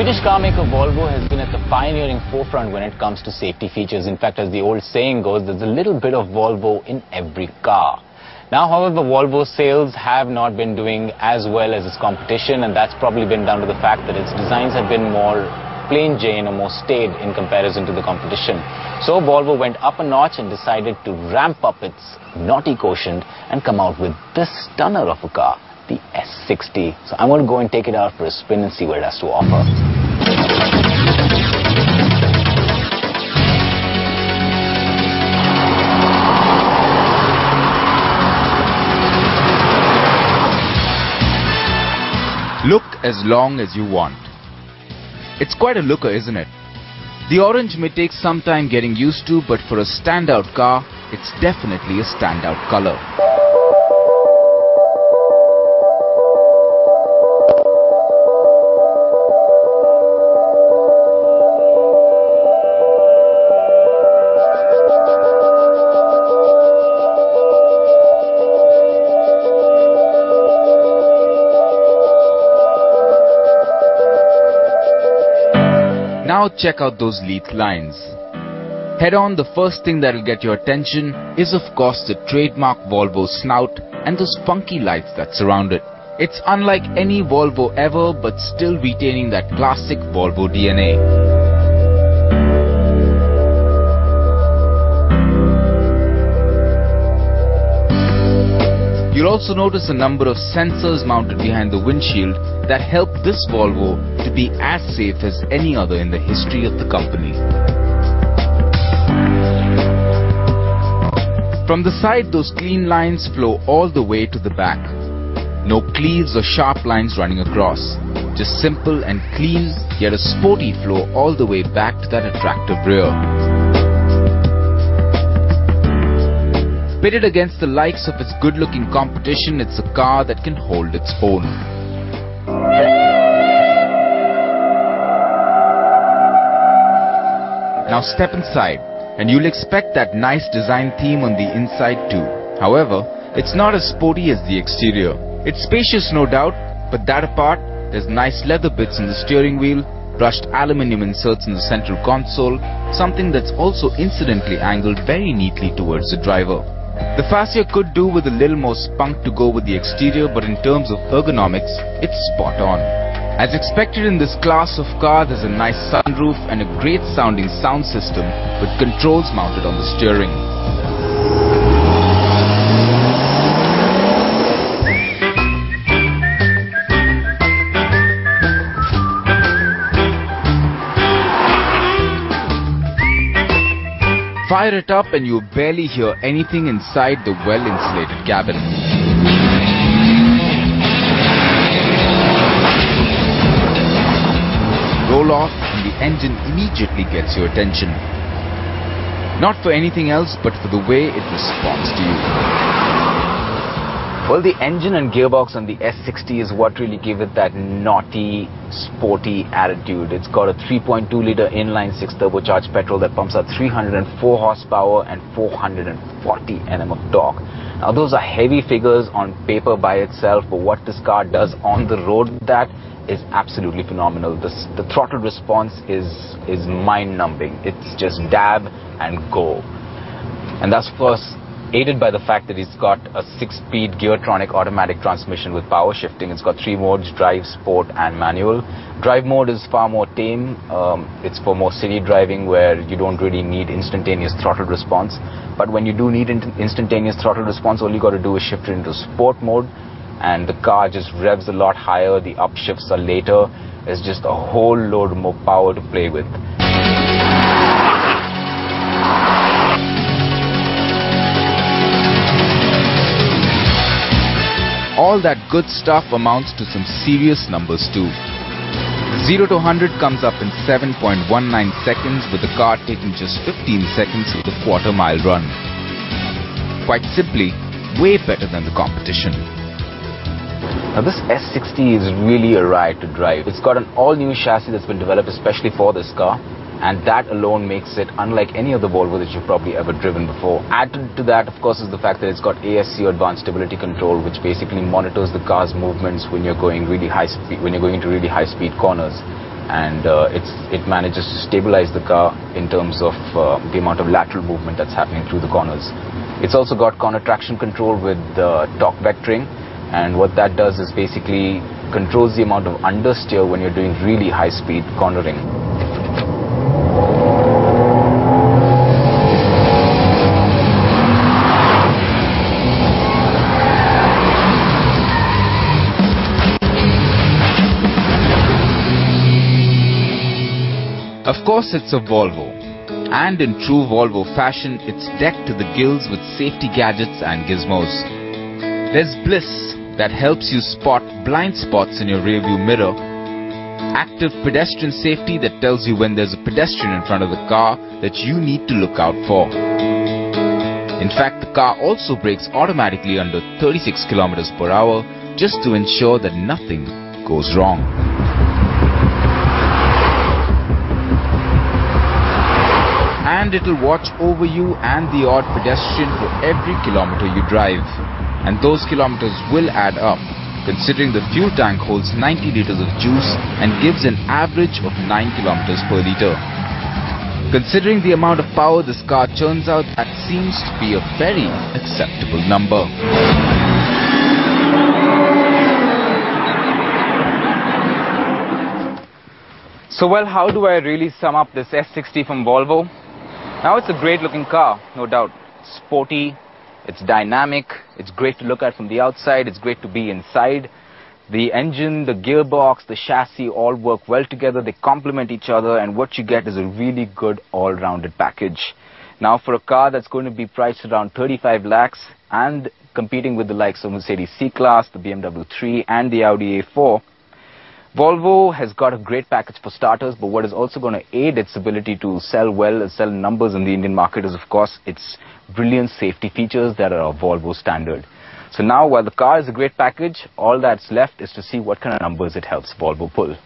Swedish car maker Volvo has been at the pioneering forefront when it comes to safety features. In fact, as the old saying goes, there's a little bit of Volvo in every car. Now, however, Volvo sales have not been doing as well as its competition, and that's probably been down to the fact that its designs have been more plain Jane or more staid in comparison to the competition. So Volvo went up a notch and decided to ramp up its naughty quotient and come out with this stunner of a car, the S60. So I'm going to go and take it out for a spin and see what it has to offer. Look as long as you want. It's quite a looker, isn't it? The orange may take some time getting used to, but for a standout car, it's definitely a standout color. Now check out those leaf lines. Head on, the first thing that'll get your attention is of course the trademark Volvo snout and those funky lights that surround it. It's unlike any Volvo ever, but still retaining that classic Volvo DNA. You'll also notice a number of sensors mounted behind the windshield that help this Volvo to be as safe as any other in the history of the company. From the side, those clean lines flow all the way to the back. No cleaves or sharp lines running across. Just simple and clean, yet a sporty flow all the way back to that attractive rear. Pitted against the likes of its good-looking competition, it's a car that can hold its own. Now step inside, and you'll expect that nice design theme on the inside too. However, it's not as sporty as the exterior. It's spacious, no doubt, but that apart, there's nice leather bits in the steering wheel, brushed aluminium inserts in the central console, something that's also incidentally angled very neatly towards the driver. The fascia could do with a little more spunk to go with the exterior, but in terms of ergonomics, it's spot on. As expected in this class of car, there's a nice sunroof and a great sounding sound system with controls mounted on the steering. Fire it up and you barely hear anything inside the well-insulated cabin. Roll off and the engine immediately gets your attention. Not for anything else, but for the way it responds to you. Well, the engine and gearbox on the S60 is what really give it that naughty, sporty attitude. It's got a 3.2-litre inline-6 turbocharged petrol that pumps out 304 horsepower and 440 Nm of torque. Now, those are heavy figures on paper by itself, but what this car does on the road, that is absolutely phenomenal. The throttle response is mind-numbing. It's just dab and go. And that's, of course, aided by the fact that it's got a 6-speed Geartronic automatic transmission with power shifting. It's got 3 modes: drive, sport and manual. Drive mode is far more tame. It's for more city driving where you don't really need instantaneous throttle response. But when you do need instantaneous throttle response, all you got to do is shift it into sport mode and the car just revs a lot higher. The upshifts are later. There's just a whole load more power to play with. All that good stuff amounts to some serious numbers too. 0 to 100 comes up in 7.19 seconds, with the car taking just 15 seconds with a quarter-mile run. Quite simply, way better than the competition. Now this S60 is really a ride to drive. It's got an all-new chassis that's been developed especially for this car, and that alone makes it unlike any other Volvo that you've probably ever driven before. Added to that, of course, is the fact that it's got ASC, or Advanced Stability Control, which basically monitors the car's movements when you're going really high speed, when you're going into really high-speed corners. and it manages to stabilize the car in terms of the amount of lateral movement that's happening through the corners. It's also got corner traction control with torque vectoring, and what that does is basically controls the amount of understeer when you're doing really high speed cornering. Of course, it's a Volvo, and in true Volvo fashion, it's decked to the gills with safety gadgets and gizmos. There's bliss that helps you spot blind spots in your rearview mirror, active pedestrian safety that tells you when there's a pedestrian in front of the car that you need to look out for. In fact, the car also brakes automatically under 36 km per hour just to ensure that nothing goes wrong. And it'll watch over you and the odd pedestrian for every kilometer you drive. And those kilometers will add up, considering the fuel tank holds 90 liters of juice and gives an average of 9 kilometers per liter. Considering the amount of power this car churns out, that seems to be a very acceptable number. So well, how do I really sum up this S60 from Volvo? Now, it's a great looking car, no doubt. It's sporty, it's dynamic, it's great to look at from the outside, it's great to be inside. The engine, the gearbox, the chassis all work well together, they complement each other, and what you get is a really good all-rounded package. Now, for a car that's going to be priced around 35 lakhs and competing with the likes of Mercedes C-Class, the BMW 3 and the Audi A4, Volvo has got a great package for starters, but what is also going to aid its ability to sell well and sell numbers in the Indian market is, of course, its brilliant safety features that are a Volvo standard. So now, while the car is a great package, all that's left is to see what kind of numbers it helps Volvo pull.